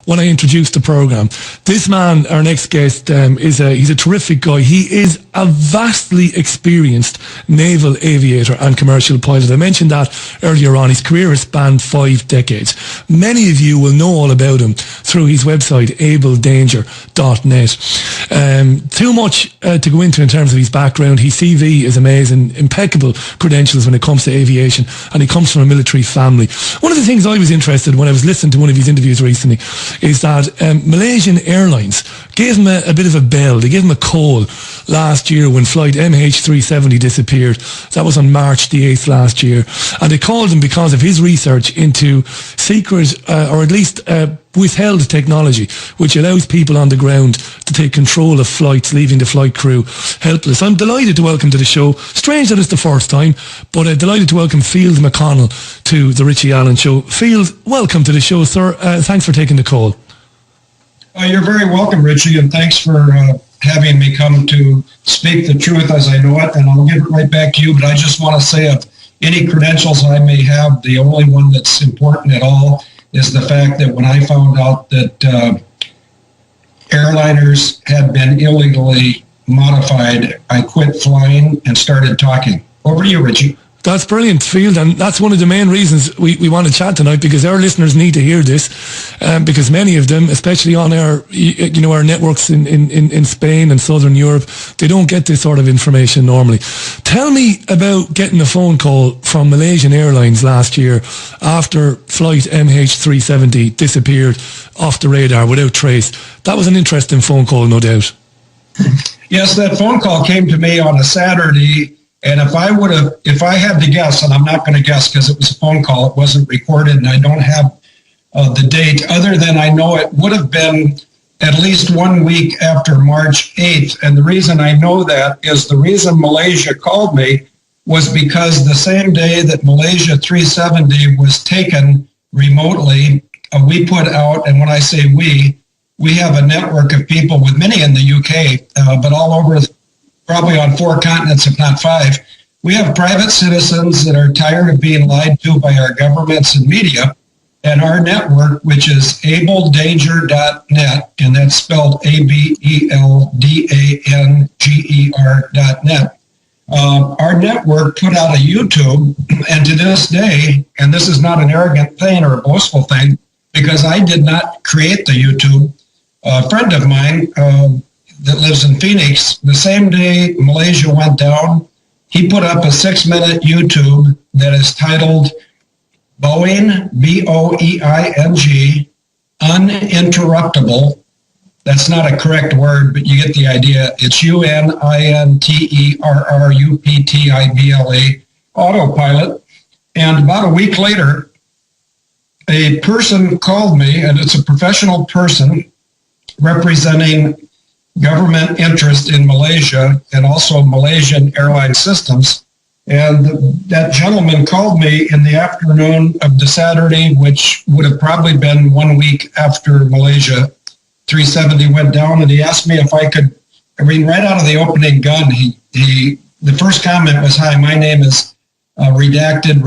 when I introduced the program. This man, our next guest, he's a terrific guy. He is a vastly experienced naval aviator and commercial pilot. I mentioned that earlier on. His career has spanned 5 decades. Many of you will know all about him through his website, ABELDANGER.net. Too much to go into in terms of his background. His CV is amazing, impeccable credentials when it comes to aviation, and he comes from a military family. One of the things I was interested in when I was listening to one of his interviews recently is that Malaysian Airlines gave him a bit of a bell. They gave him a call last year when Flight MH370 disappeared. That was on March the 8th last year. And they called him because of his research into secret, or at least withheld technology, which allows people on the ground to take control of flights, leaving the flight crew helpless. I'm delighted to welcome to the show, strange that it's the first time, but delighted to welcome Field McConnell to the Richie Allen Show. Field, welcome to the show, sir. Thanks for taking the call. You're very welcome, Richie, and thanks for having me come to speak the truth as I know it, and I'll give it right back to you, but I just want to say of any credentials I may have, the only one that's important at all is the fact that when I found out that airliners had been illegally modified, I quit flying and started talking. Over to you, Richie. That's brilliant, Field, and that's one of the main reasons we want to chat tonight, because our listeners need to hear this, because many of them, especially on our networks in Spain and Southern Europe, they don't get this sort of information normally. Tell me about getting a phone call from Malaysian Airlines last year after Flight MH370 disappeared off the radar without trace. That was an interesting phone call, no doubt. Yes, that phone call came to me on a Saturday. And if I had to guess, and I'm not going to guess because it was a phone call, it wasn't recorded, and I don't have the date, other than I know it would have been at least 1 week after March 8th. And the reason I know that is the reason Malaysia called me was because the same day that Malaysia 370 was taken remotely, we put out, and when I say we have a network of people with many in the UK, but all over probably on 4 continents, if not 5. We have private citizens that are tired of being lied to by our governments and media, and our network, which is ABELDANGER.net, and that's spelled ABELDANGER.net. Our network put out a YouTube, and to this day, and this is not an arrogant thing or a boastful thing, because I did not create the YouTube. A friend of mine that lives in Phoenix, the same day Malaysia went down, he put up a 6-minute YouTube that is titled Boeing, Boeing, Uninterruptible. That's not a correct word, but you get the idea. It's Uninterruptible AutoPilot. And about a week later, a person called me, and it's a professional person representing government interest in Malaysia and also Malaysian Airline systems. And that gentleman called me in the afternoon of the Saturday, which would have probably been 1 week after Malaysia 370 went down. And he asked me if I could, right out of the opening gun, the first comment was, "Hi, my name is redacted,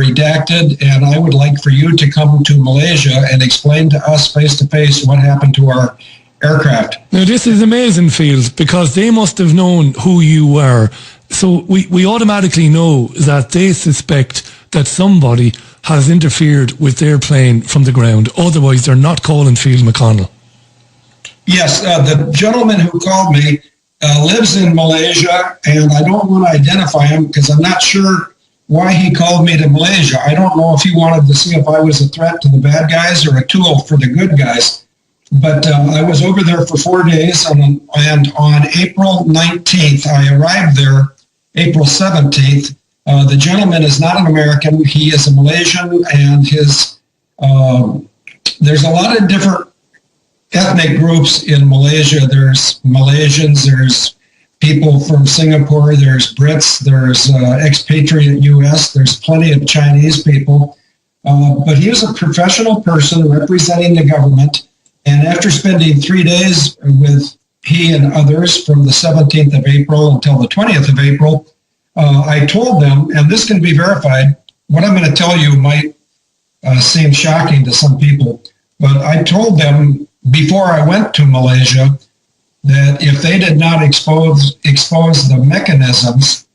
and I would like for you to come to Malaysia and explain to us face to face what happened to our aircraft." Now, this is amazing, Field, because they must have known who you were. So we automatically know that they suspect that somebody has interfered with their plane from the ground. Otherwise, they're not calling Field McConnell. Yes, the gentleman who called me lives in Malaysia, and I don't want to identify him because I'm not sure why he called me to Malaysia. I don't know if he wanted to see if I was a threat to the bad guys or a tool for the good guys. But I was over there for 4 days, and on April 19th, I arrived there, April 17th. The gentleman is not an American. He is a Malaysian, and there's a lot of different ethnic groups in Malaysia. There's Malaysians, there's people from Singapore, there's Brits, there's expatriate U.S., there's plenty of Chinese people. But he was a professional person representing the government. And after spending 3 days with he and others from the 17th of April until the 20th of April, I told them, and this can be verified, what I'm going to tell you might seem shocking to some people, but I told them before I went to Malaysia, that if they did not expose the mechanisms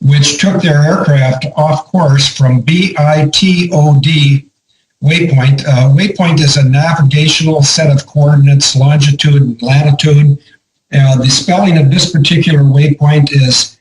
which took their aircraft off course from BITOD waypoint. Waypoint is a navigational set of coordinates, longitude and latitude. The spelling of this particular waypoint is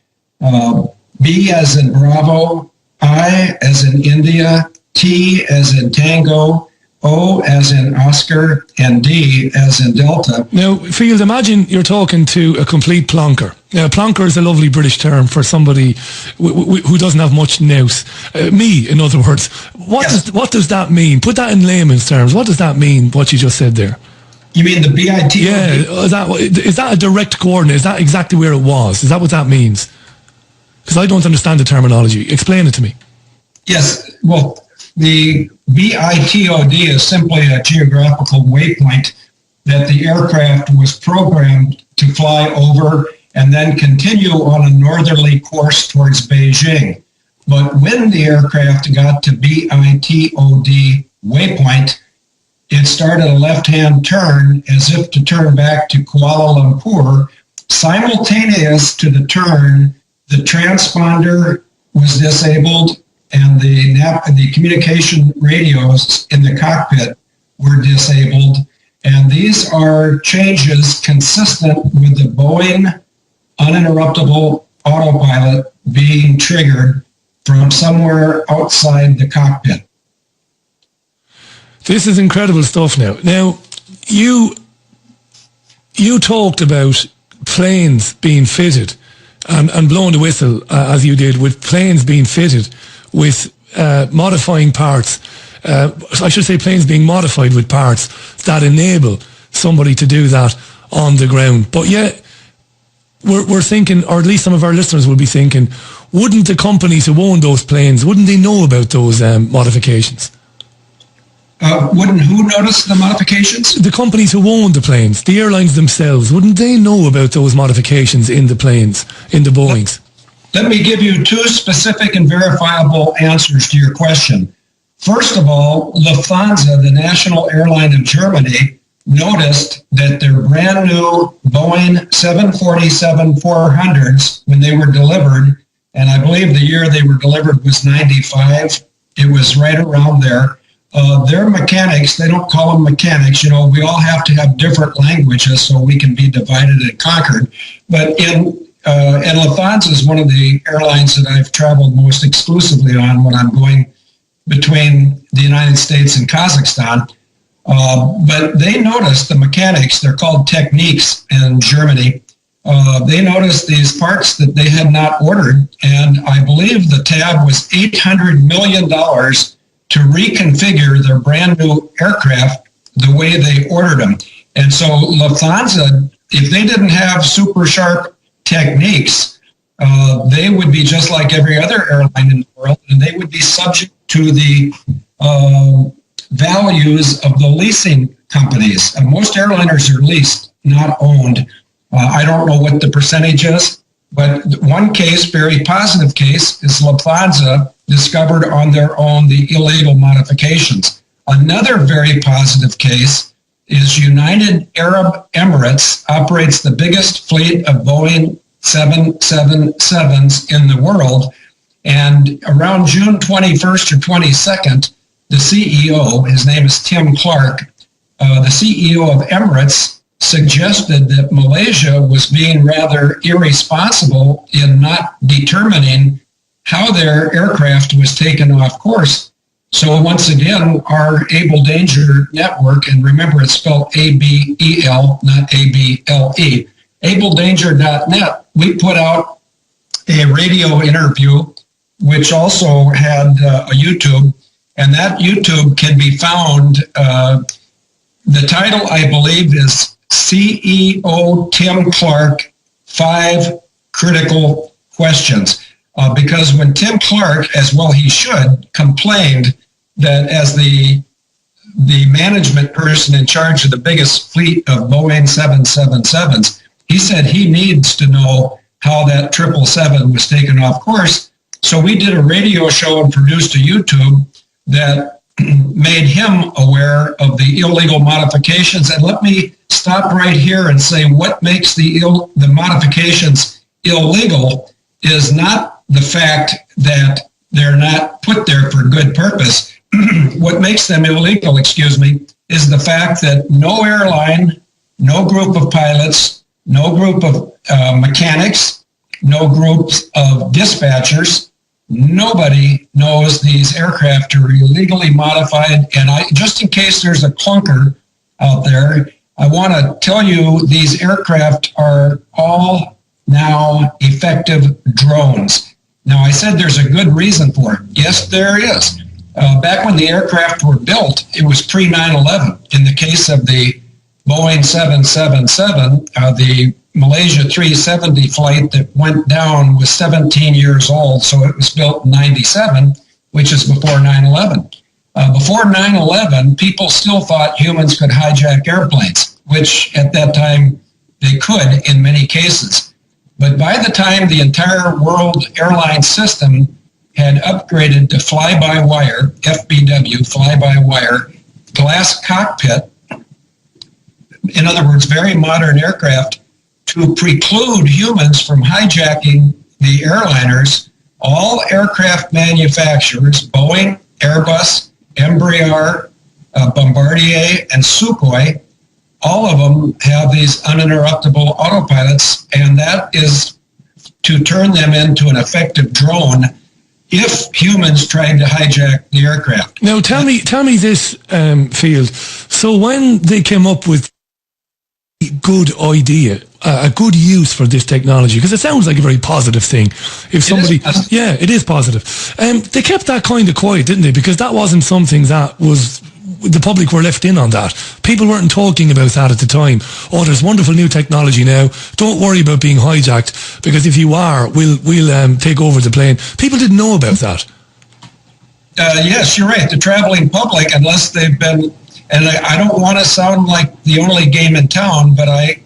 B as in Bravo, I as in India, T as in Tango, O as in Oscar, and D as in Delta. Now, Field, imagine you're talking to a complete plonker. Now, plonker is a lovely British term for somebody who doesn't have much nous. Me, in other words. What does that mean? Put that in layman's terms. What does that mean, what you just said there? You mean the BIT? Yeah, is that a direct coordinate? Is that exactly where it was? Is that what that means? Because I don't understand the terminology. Explain it to me. Yes, well, the BITOD is simply a geographical waypoint that the aircraft was programmed to fly over and then continue on a northerly course towards Beijing. But when the aircraft got to BITOD waypoint, it started a left-hand turn as if to turn back to Kuala Lumpur. Simultaneous to the turn, the transponder was disabled and the communication radios in the cockpit were disabled. And these are changes consistent with the Boeing Uninterruptible AutoPilot being triggered from somewhere outside the cockpit. This is incredible stuff now. Now, you talked about planes being fitted and blowing the whistle, as you did, with planes being fitted with modifying parts. I should say planes being modified with parts that enable somebody to do that on the ground. But yet, we're thinking, or at least some of our listeners will be thinking, wouldn't the companies who own those planes, wouldn't they know about those modifications? Wouldn't who notice the modifications? The companies who own the planes, the airlines themselves, wouldn't they know about those modifications in the planes, in the Boeings? Let me give you two specific and verifiable answers to your question. First of all, Lufthansa, the national airline of Germany, noticed that their brand new Boeing 747-400s, when they were delivered, and I believe the year they were delivered was 95, it was right around there. Their mechanics, they don't call them mechanics, we all have to have different languages so we can be divided and conquered. But and Lufthansa is one of the airlines that I've traveled most exclusively on when I'm going between the United States and Kazakhstan. But they noticed the mechanics, they're called techniques in Germany. They noticed these parts that they had not ordered, and I believe the tab was $800 million to reconfigure their brand new aircraft the way they ordered them. And so Lufthansa, if they didn't have super sharp techniques, they would be just like every other airline in the world, and they would be subject to the values of the leasing companies. Most airliners are leased, not owned. I don't know what the percentage is, but one case, very positive case, is Lufthansa discovered on their own the illegal modifications. Another very positive case is United Arab Emirates operates the biggest fleet of Boeing 777s in the world. And around June 21st or 22nd, the CEO, his name is Tim Clark, the CEO of Emirates, suggested that Malaysia was being rather irresponsible in not determining how their aircraft was taken off course. So once again, our ABEL Danger network, and remember it's spelled ABEL, not ABLE, ABELDanger.net, we put out a radio interview, which also had a YouTube, and that YouTube can be found. The title, I believe, is CEO Tim Clark, 5 Critical Questions. Because when Tim Clark, as well he should, complained that as the management person in charge of the biggest fleet of Boeing 777s, he said he needs to know how that 777 was taken off course. So we did a radio show and produced a YouTube that made him aware of the illegal modifications. And let me stop right here and say what makes the modifications illegal is not the fact that they're not put there for good purpose. What makes them illegal, is the fact that no airline, no group of pilots, no group of mechanics, no groups of dispatchers, nobody knows these aircraft are illegally modified. And just in case there's a clunker out there, I want to tell you these aircraft are all now effective drones. Now, I said there's a good reason for it. Yes, there is. Back when the aircraft were built, it was pre-9/11. In the case of the Boeing 777, the Malaysia 370 flight that went down was 17 years old, so it was built in 97, which is before 9/11. Before 9/11, people still thought humans could hijack airplanes, which at that time they could in many cases. But by the time the entire world airline system had upgraded to fly-by-wire, FBW, fly-by-wire, glass cockpit, in other words, very modern aircraft, to preclude humans from hijacking the airliners, all aircraft manufacturers, Boeing, Airbus, Embraer, Bombardier, and Sukhoi, all of them have these uninterruptible autopilots, and that is to turn them into an effective drone if humans tried to hijack the aircraft. Now, tell me this, Field. So when they came up with a good idea, a good use for this technology, because it sounds like a very positive thing. If somebody, yeah, it is positive. They kept that kind of quiet, didn't they? Because that wasn't something that was, the public were left in on that. People weren't talking about that at the time. Oh, there's wonderful new technology now. Don't worry about being hijacked, because if you are, we'll take over the plane. People didn't know about that. Yes, you're right. The traveling public, unless they've been, and I don't want to sound like the only game in town, but I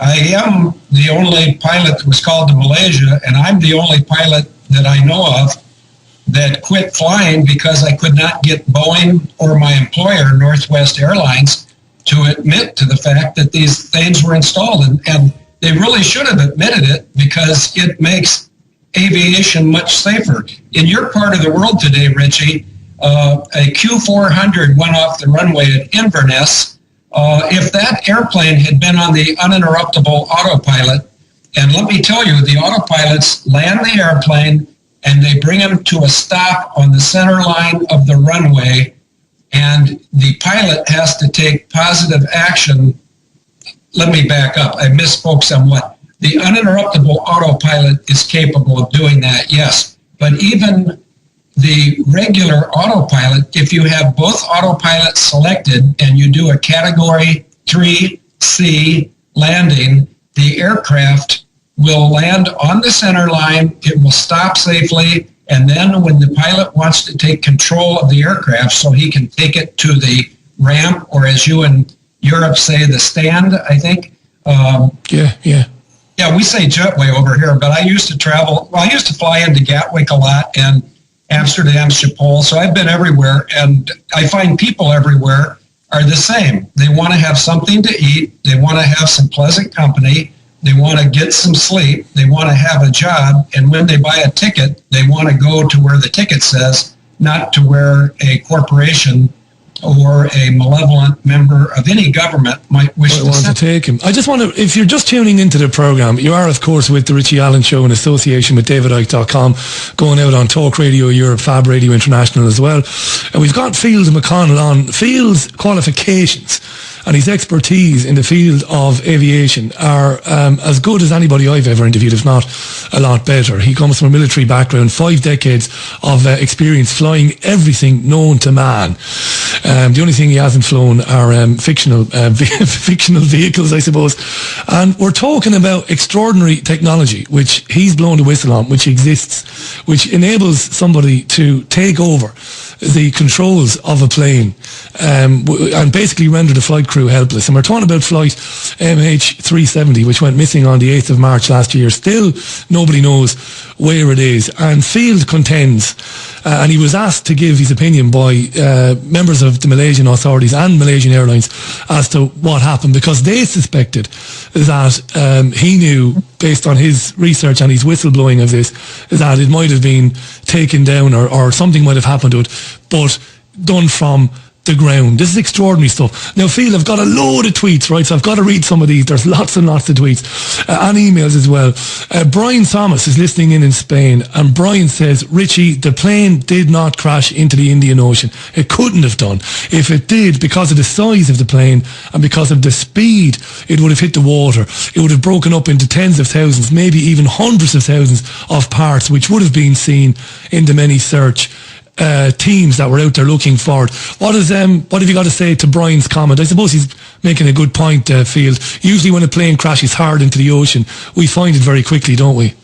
am the only pilot that was called to Malaysia, and I'm the only pilot that I know of that quit flying because I could not get Boeing or my employer, Northwest Airlines, to admit to the fact that these things were installed. And they really should have admitted it, because it makes aviation much safer. In your part of the world today, Richie, a Q400 went off the runway at Inverness. If that airplane had been on the uninterruptible autopilot, and let me tell you, the autopilots land the airplane and they bring him to a stop on the center line of the runway, and the pilot has to take positive action. Let me back up. I misspoke somewhat. The uninterruptible autopilot is capable of doing that, yes. But even the regular autopilot, if you have both autopilots selected and you do a Category 3C landing, the aircraft will land on the center line, it will stop safely, and then when the pilot wants to take control of the aircraft so he can take it to the ramp, or as you in Europe say, the stand, I think. Yeah, we say jetway over here, but I used to fly into Gatwick a lot and Amsterdam, Schiphol, so I've been everywhere, and I find people everywhere are the same. They want to have something to eat, they want to have some pleasant company, they want to get some sleep, they want to have a job, and when they buy a ticket, they want to go to where the ticket says, not to where a corporation or a malevolent member of any government might wish to take him. I just want to, if you're just tuning into the program, you are, of course, with the Richie Allen Show in association with DavidIke.com, going out on Talk Radio Europe, Fab Radio International as well. And we've got Field McConnell on. Field's qualifications and his expertise in the field of aviation are as good as anybody I've ever interviewed, if not a lot better. He comes from a military background, 5 decades of experience flying everything known to man. The only thing he hasn't flown are fictional vehicles, I suppose. And we're talking about extraordinary technology, which he's blown the whistle on, which exists, which enables somebody to take over the controls of a plane and basically render the flight crew helpless. And we're talking about Flight MH370, which went missing on the 8th of March last year. Still, nobody knows where it is. And Field contends and he was asked to give his opinion by members of the Malaysian authorities and Malaysian Airlines as to what happened, because they suspected that he knew, based on his research and his whistleblowing of this, that it might have been taken down or something might have happened to it, but done from the ground. This is extraordinary stuff. Now, Phil, I've got a load of tweets, right? So I've got to read some of these. There's lots and lots of tweets and emails as well. Brian Thomas is listening in Spain, and Brian says, Richie, the plane did not crash into the Indian Ocean. It couldn't have done. If it did, because of the size of the plane and because of the speed, it would have hit the water. It would have broken up into tens of thousands, maybe even hundreds of thousands of parts, which would have been seen in the many search teams that were out there looking for it. What have you got to say to Brian's comment? I suppose he's making a good point, Field. Usually when a plane crashes hard into the ocean, we find it very quickly, don't we?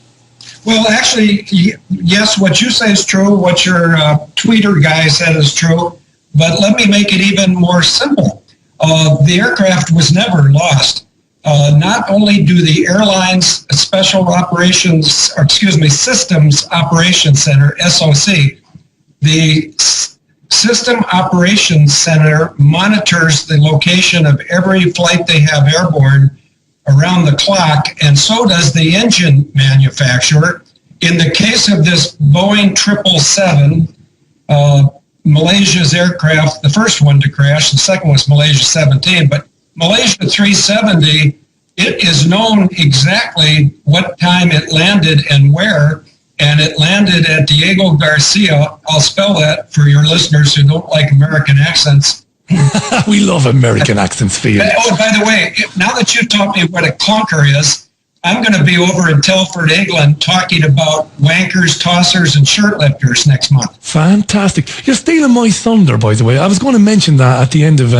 Well, actually, yes, what you say is true. What your tweeter guy said is true. But let me make it even more simple. The aircraft was never lost. Not only do the airline's Special Operations, Systems Operations Center, SOC, the System Operations Center monitors the location of every flight they have airborne around the clock, and so does the engine manufacturer. In the case of this Boeing 777, Malaysia's aircraft, the first one to crash, the second was Malaysia 17, but Malaysia 370, it is known exactly what time it landed and where. And it landed at Diego Garcia. I'll spell that for your listeners who don't like American accents. We love American accents, Field. Oh, by the way, now that you taught me what a clunker is, I'm going to be over in Telford, England, talking about wankers, tossers, and shirt lifters next month. Fantastic. You're stealing my thunder, by the way. I was going to mention that at the end of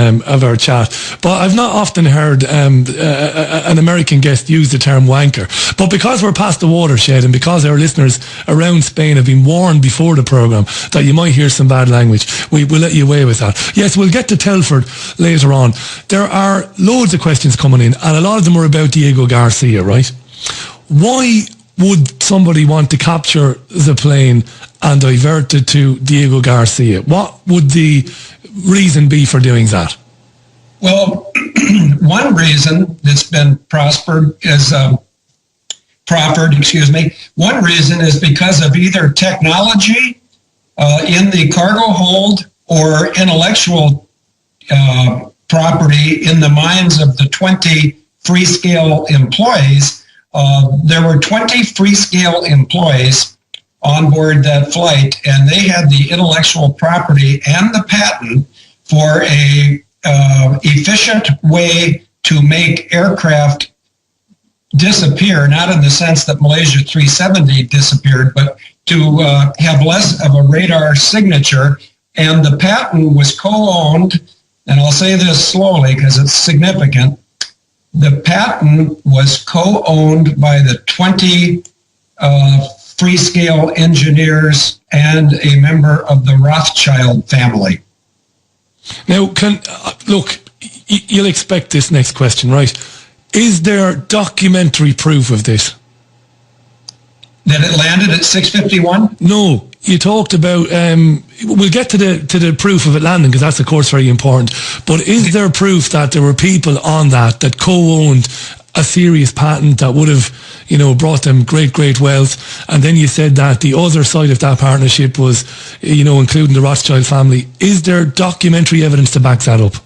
our chat, but I've not often heard an American guest use the term wanker. But because we're past the watershed and because our listeners around Spain have been warned before the programme that you might hear some bad language, we'll let you away with that. Yes, we'll get to Telford later on. There are loads of questions coming in, and a lot of them are about Diego Garcia, right? Why would somebody want to capture the plane and divert it to Diego Garcia? What would the reason be for doing that? Well, one reason that's been proffered is one reason is because of either technology in the cargo hold or intellectual property in the minds of the 20 Freescale employees. There were 20 Freescale employees on board that flight, and they had the intellectual property and the patent for a efficient way to make aircraft disappear, not in the sense that Malaysia 370 disappeared, but to have less of a radar signature. And the patent was co-owned, and I'll say this slowly because it's significant. The patent was co-owned by the 20 Freescale engineers and a member of the Rothschild family. Now, look, you'll expect this next question, right? Is there documentary proof of this? That it landed at 6:51? No. You talked about, we'll get to the proof of it landing, because that's of course very important, but is there proof that there were people on that co-owned a serious patent that would have, brought them great wealth? And then you said that the other side of that partnership was, including the Rothschild family. Is there documentary evidence to back that up?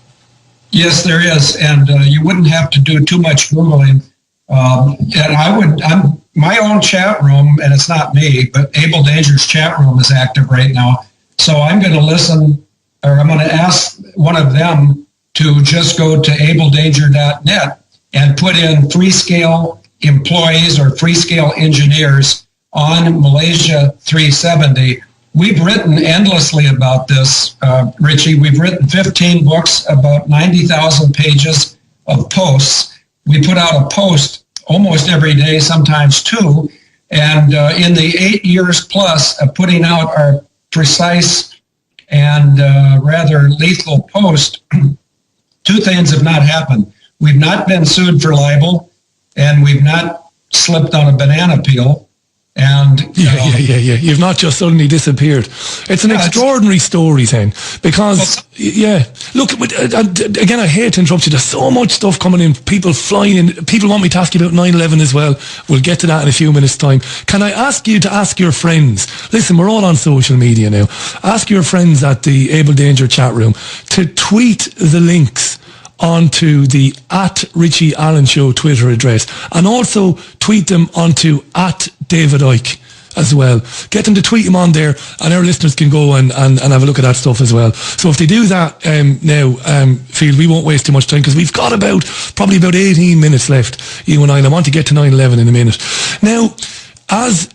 Yes, there is, and you wouldn't have to do too much Googling. And I'm my own chat room, and it's not me, but ABEL Danger's chat room is active right now. So I'm going to I'm going to ask one of them to just go to abeldanger.net and put in Freescale employees or Freescale engineers on Malaysia 370. We've written endlessly about this, Richie. We've written 15 books, about 90,000 pages of posts. We put out a post almost every day, sometimes two. And in the 8 years plus of putting out our precise and rather lethal post, two things have not happened. We've not been sued for libel, and we've not slipped on a banana peel. And yeah. You've not just suddenly disappeared. It's an extraordinary story, then, because look. Again, I hate to interrupt you. There's so much stuff coming in. People flying in. People want me to ask you about 9/11 as well. We'll get to that in a few minutes' time. Can I ask you to ask your friends? Listen, we're all on social media now. Ask your friends at the ABEL Danger chat room to tweet the links onto the @RichieAllen Show Twitter address, and also tweet them onto @David Icke as well. Get them to tweet them on there, and our listeners can go and have a look at that stuff as well. So if they do that now, Field, we won't waste too much time, because we've got probably about 18 minutes left, you and I want to get to 9/11 in a minute. Now, as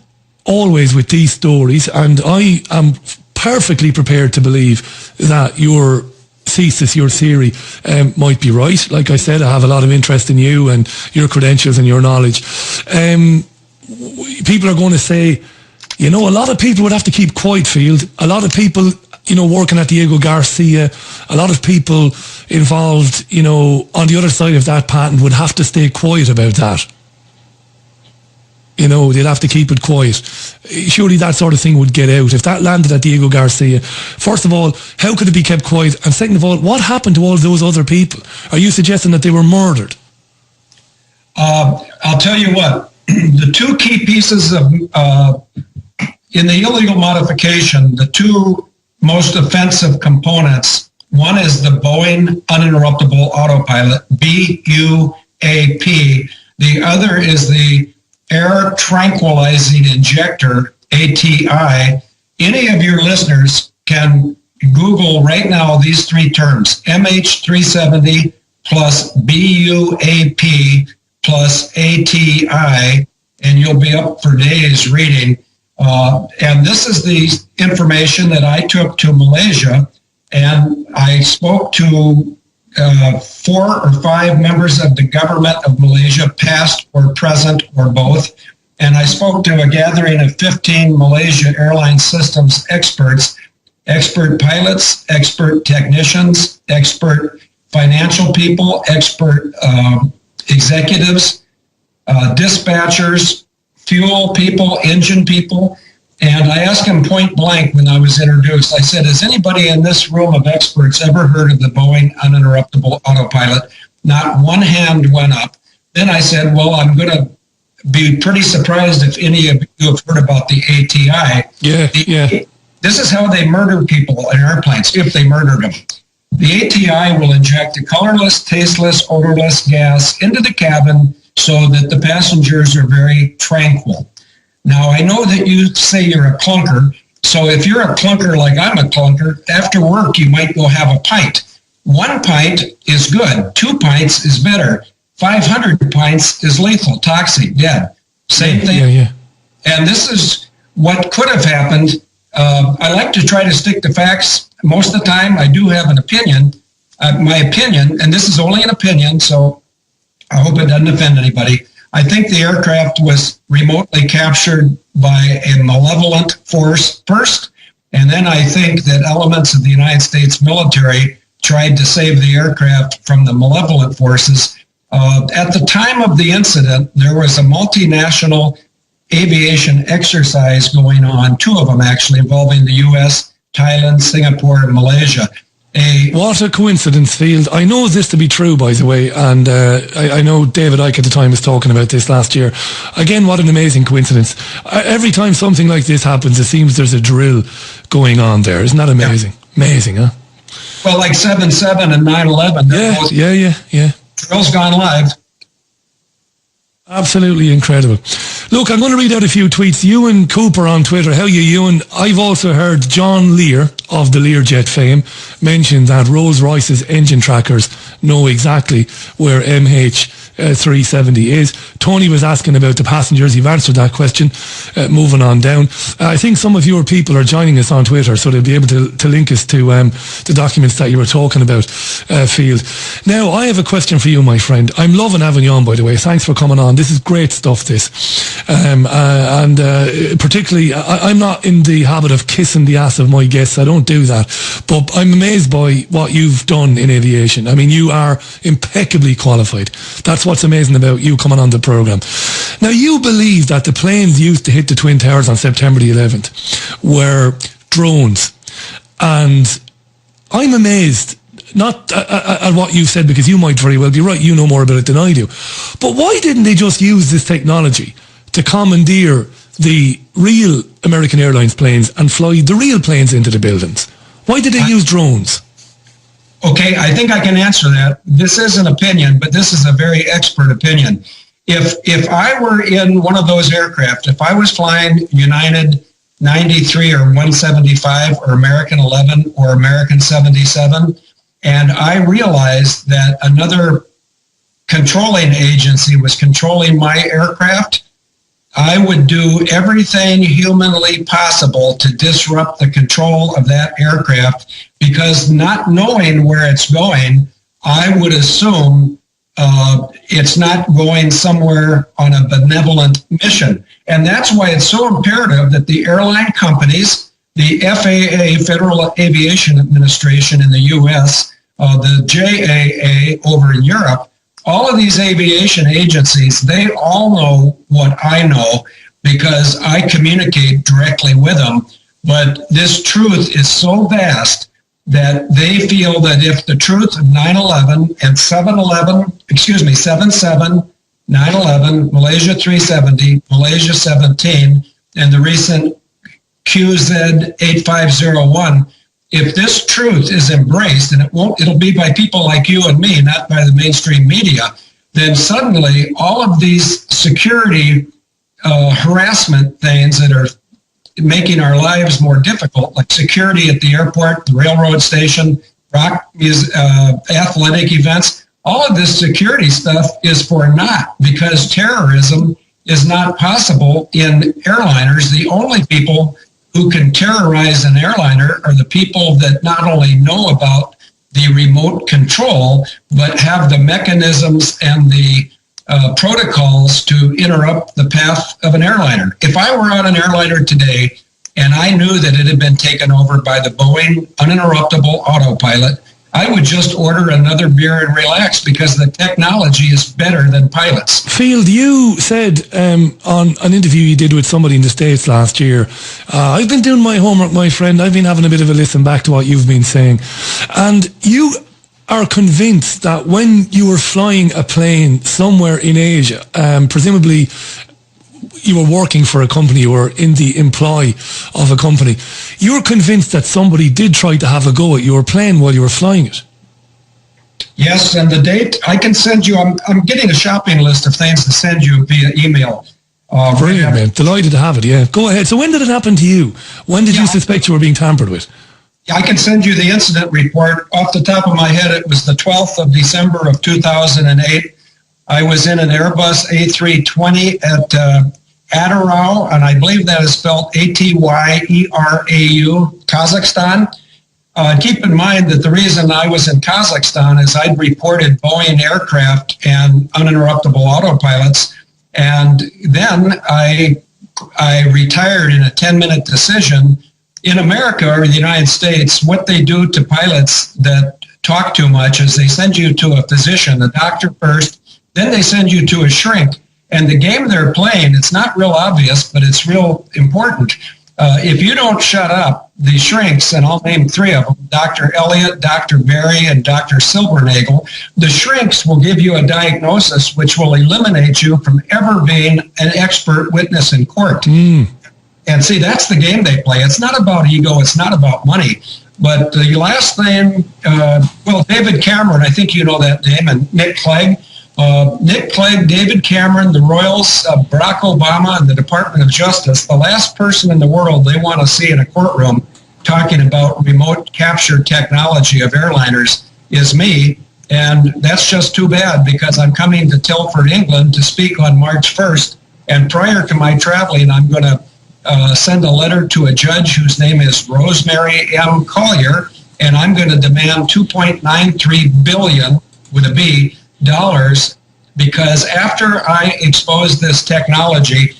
always with these stories, and I am perfectly prepared to believe that your thesis, your theory might be right. Like I said, I have a lot of interest in you and your credentials and your knowledge. People are going to say, a lot of people would have to keep quiet, Field. A lot of people, working at Diego Garcia, a lot of people involved, on the other side of that patent would have to stay quiet about that. They'd have to keep it quiet. Surely that sort of thing would get out. If that landed at Diego Garcia, first of all, how could it be kept quiet? And second of all, what happened to all those other people? Are you suggesting that they were murdered? I'll tell you what. The two key pieces of, in the illegal modification, the two most offensive components, one is the Boeing Uninterruptible AutoPilot, BUAP. The other is the Air Tranquilizing Injector, ATI. Any of your listeners can Google right now these three terms, MH370 plus BUAP plus ATI, and you'll be up for days reading. And this is the information that I took to Malaysia, and I spoke to 4 or 5 members of the government of Malaysia, past or present or both. And I spoke to a gathering of 15 Malaysia Airlines systems experts, expert pilots, expert technicians, expert financial people, expert executives, dispatchers, fuel people, engine people. And I asked him point blank when I was introduced, I said, has anybody in this room of experts ever heard of the Boeing Uninterruptible AutoPilot? Not one hand went up. Then I said, well, I'm going to be pretty surprised if any of you have heard about the ATI. This is how they murder people in airplanes, if they murdered them. The ATI will inject a colorless, tasteless, odorless gas into the cabin so that the passengers are very tranquil. Now, I know that you say you're a clunker, so if you're a clunker like I'm a clunker, after work you might go have a pint. 1 pint is good, 2 pints is better, 500 pints is lethal, toxic, dead. Same thing. And this is what could have happened. I like to try to stick to facts. Most of the time I do have an opinion. My opinion, and this is only an opinion, so I hope it doesn't offend anybody. I think the aircraft was remotely captured by a malevolent force first, and then I think that elements of the United States military tried to save the aircraft from the malevolent forces. At the time of the incident, there was a multinational aviation exercise going on, 2 of them actually, involving the U.S., Thailand, Singapore, and Malaysia. What a coincidence, Field. I know this to be true, by the way, and I know David Icke at the time was talking about this last year. Again, what an amazing coincidence. Every time something like this happens, it seems there's a drill going on there. Isn't that amazing? Yeah. Amazing, huh? Well, like 7/7 and 9/11. Yeah. Drills gone live. Absolutely incredible. Look, I'm going to read out a few tweets. Ewan Cooper on Twitter. How are you, Ewan? I've also heard John Lear of the Learjet fame mention that Rolls-Royce's engine trackers know exactly where MH370 is. Tony was asking about the passengers. You've answered that question. Moving on down. I think some of your people are joining us on Twitter, so they'll be able to link us to the documents that you were talking about, Field. Now, I have a question for you, my friend. I'm loving having you on, by the way. Thanks for coming on. This is great stuff, this. Particularly, I'm not in the habit of kissing the ass of my guests. I don't don't do that. But I'm amazed by what you've done in aviation. I mean, you are impeccably qualified. That's what's amazing about you coming on the programme. Now, you believe that the planes used to hit the Twin Towers on September the 11th were drones. And I'm amazed, not at what you've said, because you might very well be right. You know more about it than I do. But why didn't they just use this technology to commandeer the real American Airlines planes and fly the real planes into the buildings? Why did they use drones? Okay, I think I can answer that. This is an opinion, but this is a very expert opinion. If I were in one of those aircraft, if I was flying United 93 or 175 or American 11 or American 77, and I realized that another controlling agency was controlling my aircraft, I would do everything humanly possible to disrupt the control of that aircraft, because not knowing where it's going, I would assume it's not going somewhere on a benevolent mission. And that's why it's so imperative that the airline companies, the FAA, Federal Aviation Administration in the U.S., the JAA over in Europe, all of these aviation agencies, they all know what I know because I communicate directly with them. But this truth is so vast that they feel that if the truth of 9/11 and 7/7, 9/11, Malaysia 370, Malaysia 17, and the recent QZ 8501, if this truth is embraced, and it'll be by people like you and me, not by the mainstream media, then suddenly all of these security harassment things that are making our lives more difficult, like security at the airport, the railroad station, athletic events, all of this security stuff is for naught, because terrorism is not possible in airliners. The only people who can terrorize an airliner are the people that not only know about the remote control, but have the mechanisms and the protocols to interrupt the path of an airliner. If I were on an airliner today and I knew that it had been taken over by the Boeing Uninterruptible AutoPilot, I would just order another beer and relax, because the technology is better than pilots. Field, you said on an interview you did with somebody in the States last year, I've been doing my homework, my friend. I've been having a bit of a listen back to what you've been saying. And you are convinced that when you were flying a plane somewhere in Asia, presumably you were working for a company or in the employ of a company, you were convinced that somebody did try to have a go at your plane while you were flying it. Yes, and the date, I can send you, I'm getting a shopping list of things to send you via email. Brilliant, man. Delighted to have it, yeah. Go ahead. So when did it happen to you? When did you suspect you were being tampered with? I can send you the incident report. Off the top of my head, it was the 12th of December of 2008. I was in an Airbus A320 at Atarau, and I believe that is spelled Atyerau, Kazakhstan. Keep in mind that the reason I was in Kazakhstan is I'd reported Boeing aircraft and uninterruptible autopilots, and then I retired in a 10-minute decision. In America or the United States, what they do to pilots that talk too much is they send you to a physician, a doctor first, then they send you to a shrink. And the game they're playing, it's not real obvious, but it's real important. If you don't shut up, the shrinks, and I'll name three of them, Dr. Elliott, Dr. Berry, and Dr. Silbernagle, the shrinks will give you a diagnosis which will eliminate you from ever being an expert witness in court. And see, that's the game they play. It's not about ego. It's not about money. But the last thing, David Cameron, I think you know that name, and Nick Clegg. Nick Clegg, David Cameron, the Royals, Barack Obama, and the Department of Justice, the last person in the world they want to see in a courtroom talking about remote capture technology of airliners is me. And that's just too bad, because I'm coming to Tilford, England to speak on March 1st. And prior to my traveling, I'm going to send a letter to a judge whose name is Rosemary M. Collier, and I'm going to demand $2.93 billion with a B dollars, because after I exposed this technology,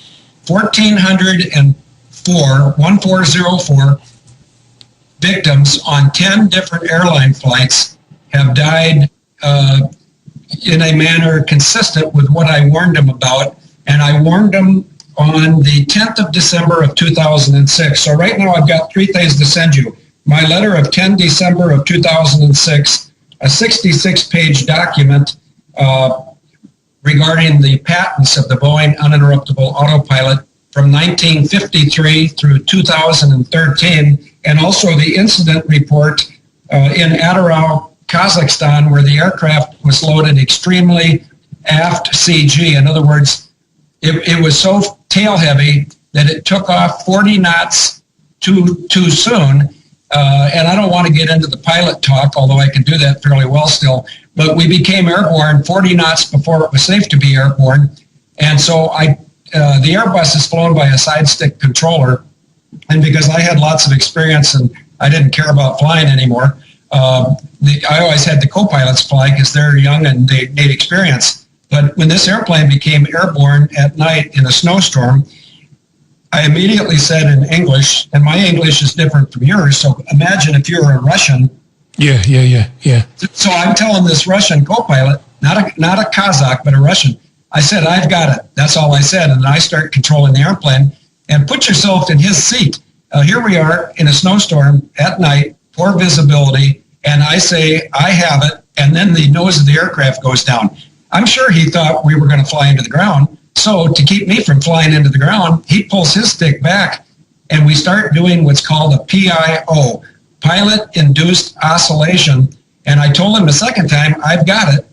1404 victims on 10 different airline flights have died in a manner consistent with what I warned them about. And I warned them on the 10th of December of 2006. So right now I've got three things to send you. My letter of 10 December of 2006, a 66-page document regarding the patents of the Boeing Uninterruptible AutoPilot from 1953 through 2013, and also the incident report in Atarau, Kazakhstan, where the aircraft was loaded extremely aft CG. In other words, it was so tail heavy that it took off 40 knots too soon. And I don't want to get into the pilot talk, although I can do that fairly well still. But we became airborne 40 knots before it was safe to be airborne. And so the Airbus is flown by a side stick controller. And because I had lots of experience and I didn't care about flying anymore, I always had the co-pilots fly because they're young and they need experience. But when this airplane became airborne at night in a snowstorm, I immediately said in English, and my English is different from yours, so imagine if you're a Russian. Yeah. So I'm telling this Russian co-pilot, not a Kazakh, but a Russian, I said, I've got it. That's all I said. And I start controlling the airplane. And put yourself in his seat. Here we are in a snowstorm at night, poor visibility, and I say, I have it, and then the nose of the aircraft goes down. I'm sure he thought we were going to fly into the ground. So to keep me from flying into the ground, he pulls his stick back, and we start doing what's called a PIO, pilot-induced oscillation. And I told him the second time, I've got it.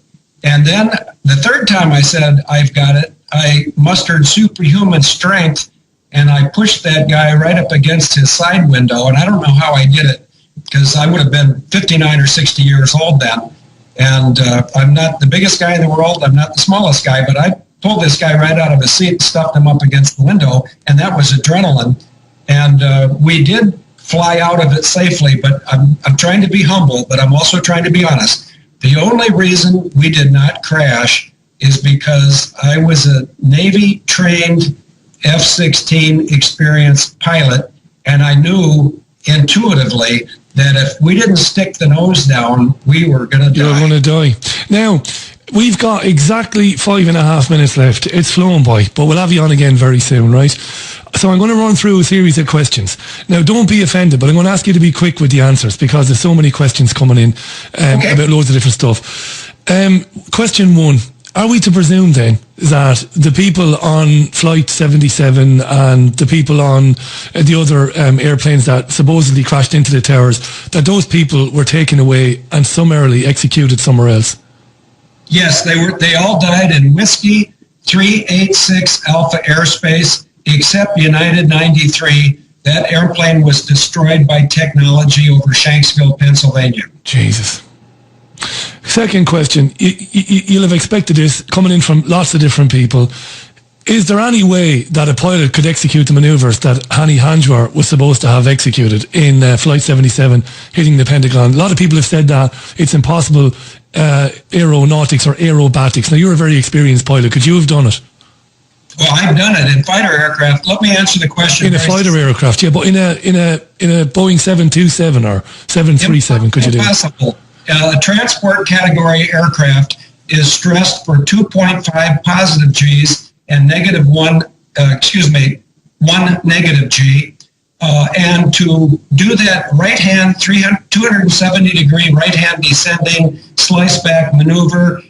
And then the third time I said, I've got it, I mustered superhuman strength, and I pushed that guy right up against his side window. And I don't know how I did it, because I would have been 59 or 60 years old then. And I'm not the biggest guy in the world. I'm not the smallest guy, but I pulled this guy right out of his seat and stuffed him up against the window, and that was adrenaline. And we did fly out of it safely, but I'm trying to be humble, but I'm also trying to be honest. The only reason we did not crash is because I was a Navy-trained F-16 experienced pilot, and I knew intuitively that if we didn't stick the nose down, we were going to die. You're going to die. Now, we've got exactly 5.5 minutes left. It's flown by, but we'll have you on again very soon, right? So I'm going to run through a series of questions. Now, don't be offended, but I'm going to ask you to be quick with the answers because there's so many questions coming in about loads of different stuff. Question one. Are we to presume then that the people on Flight 77 and the people on the other airplanes that supposedly crashed into the towers, that those people were taken away and summarily executed somewhere else? Yes, they all died in Whiskey 386 Alpha airspace, except United 93. That airplane was destroyed by technology over Shanksville, Pennsylvania. Jesus. Second question, you'll have expected this coming in from lots of different people. Is there any way that a pilot could execute the manoeuvres that Hani Hanjwar was supposed to have executed in Flight 77 hitting the Pentagon? A lot of people have said that it's impossible aeronautics or aerobatics. Now, you're a very experienced pilot. Could you have done it? Well, I've done it in fighter aircraft. Let me answer the question. In a fighter aircraft, yeah, but in a Boeing 727 or 737, could you do it? Impossible. A transport category aircraft is stressed for 2.5 positive Gs and one negative G. And to do that right-hand 270-degree right-hand descending slice-back maneuver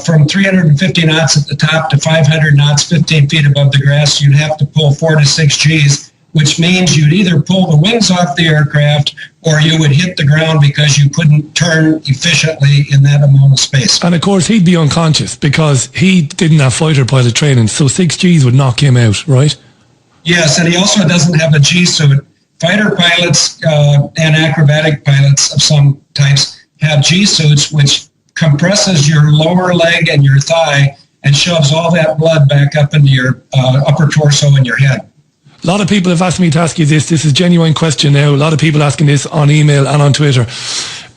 from 350 knots at the top to 500 knots, 15 feet above the grass, you'd have to pull 4 to 6 Gs, which means you'd either pull the wings off the aircraft or you would hit the ground because you couldn't turn efficiently in that amount of space. And of course, he'd be unconscious because he didn't have fighter pilot training, so 6 Gs would knock him out, right? Yes, and he also doesn't have a G suit. Fighter pilots and acrobatic pilots of some types have G suits, which compresses your lower leg and your thigh and shoves all that blood back up into your upper torso and your head. A lot of people have asked me to ask you this. This is a genuine question now. A lot of people asking this on email and on Twitter.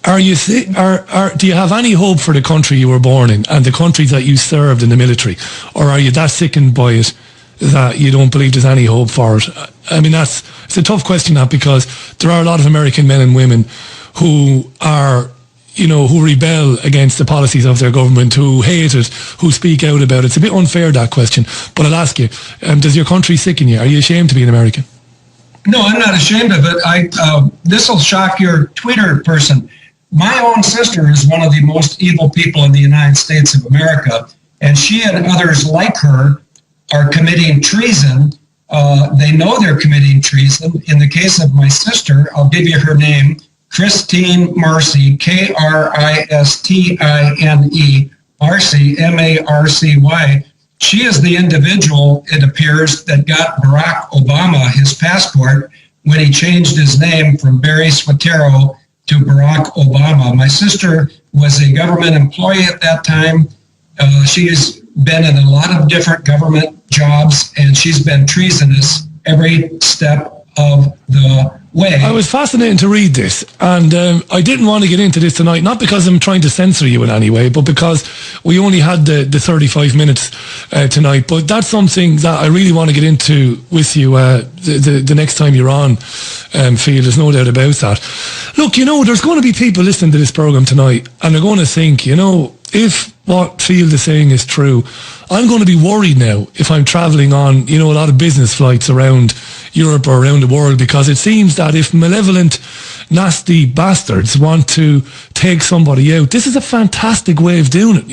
Do you have any hope for the country you were born in and the countries that you served in the military? Or are you that sickened by it that you don't believe there's any hope for it? I mean, it's a tough question, that, because there are a lot of American men and women who are, who rebel against the policies of their government, who hate it, who speak out about it. It's a bit unfair, that question, but I'll ask you, does your country sicken you? Are you ashamed to be an American? No, I'm not ashamed of it. This will shock your Twitter person. My own sister is one of the most evil people in the United States of America, and she and others like her are committing treason. They know they're committing treason. In the case of my sister, I'll give you her name, Christine Marcy, Kristine, Marcy, Marcy. She is the individual, it appears, that got Barack Obama his passport when he changed his name from Barry Swatero to Barack Obama. My sister was a government employee at that time. She has been in a lot of different government jobs, and she's been treasonous every step of the way. I was fascinated to read this, and I didn't want to get into this tonight, not because I'm trying to censor you in any way, but because we only had the 35 minutes tonight. But that's something that I really want to get into with you the next time you're on, Field. There's no doubt about that. Look, there's going to be people listening to this program tonight, and they're going to think, if what Field is saying is true, I'm going to be worried now if I'm travelling on, a lot of business flights around Europe or around the world, because it seems that if malevolent, nasty bastards want to take somebody out, this is a fantastic way of doing it,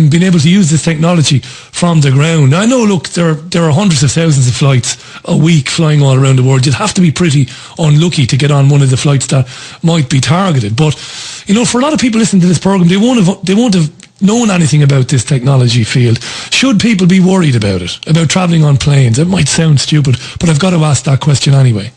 being able to use this technology from the ground. I know, look, there are hundreds of thousands of flights a week flying all around the world. You'd have to be pretty unlucky to get on one of the flights that might be targeted. But, for a lot of people listening to this program, they won't have known anything about this technology field. Should people be worried about it, about travelling on planes? It might sound stupid, but I've got to ask that question anyway.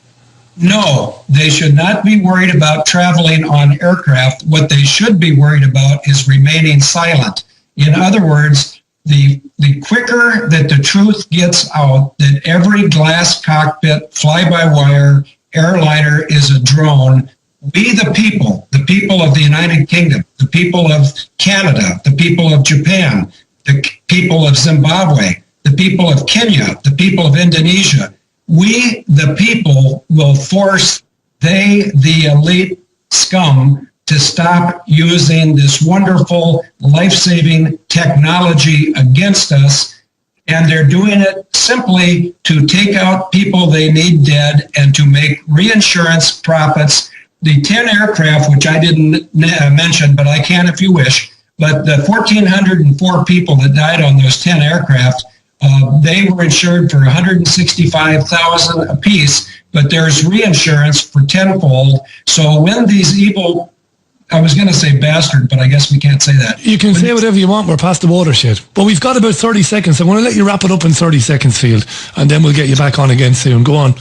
No, they should not be worried about traveling on aircraft. What they should be worried about is remaining silent. In other words, the quicker that the truth gets out that every glass cockpit, fly-by-wire airliner is a drone, we the people of the United Kingdom, the people of Canada, the people of Japan, the people of Zimbabwe, the people of Kenya, the people of Indonesia, we the people will force the elite scum to stop using this wonderful life-saving technology against us. And they're doing it simply to take out people they need dead and to make reinsurance profits. The 10 aircraft, which I didn't mention, but I can if you wish, but the 1,404 people that died on those 10 aircraft, they were insured for $165,000 apiece, but there's reinsurance for tenfold. So when these evil, I was going to say bastard, but I guess we can't say that. You can say whatever you want. We're past the watershed. But we've got about 30 seconds. I'm going to let you wrap it up in 30 seconds, Field, and then we'll get you back on again soon. Go on.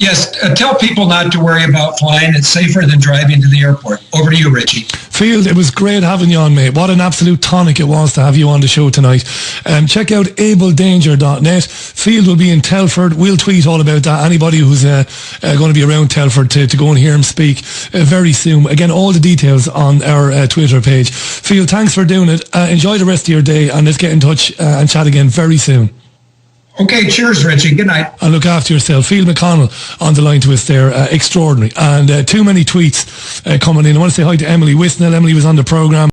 Yes, tell people not to worry about flying. It's safer than driving to the airport. Over to you, Richie. Field, it was great having you on, mate. What an absolute tonic it was to have you on the show tonight. Check out abeldanger.net. Field will be in Telford. We'll tweet all about that. Anybody who's going to be around Telford to go and hear him speak very soon. Again, all the details on our Twitter page. Field, thanks for doing it. Enjoy the rest of your day, and let's get in touch and chat again very soon. Okay, cheers, Richie. Good night. And look after yourself. Field McConnell on the line to us there. Extraordinary. And too many tweets coming in. I want to say hi to Emily Wisnell. Emily was on the programme.